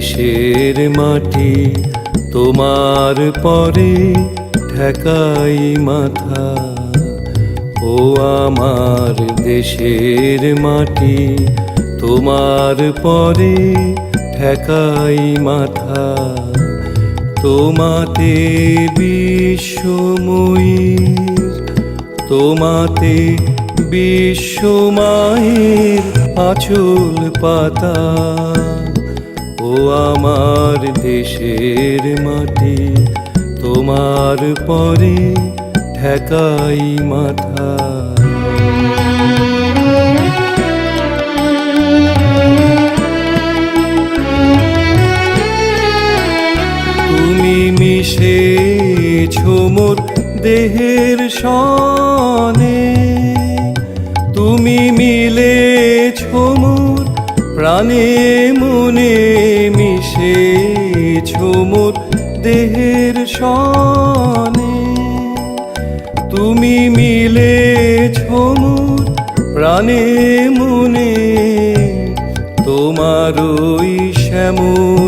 দেশের মাটি তোমার পরে ঠেকাই মাথা। ও আমার দেশের মাটি তোমার পরে ঠেকাই মাথা। তোমাতে বিশ্বময়ীর, তোমাতে বিশ্বমায়ের আঁচল পাতা। ও আমার দেশের মাটি তোমার পরে ঠেকাই মাথা। তুমি মিশেছো মোর দেহের সনে, তুমি মিলেছো মোর প্রাণে মনে। মিশেছো মোর দেহের সনে, তুমি মিলেছো মোর প্রাণে মনে। তোমার ওই শ্যামল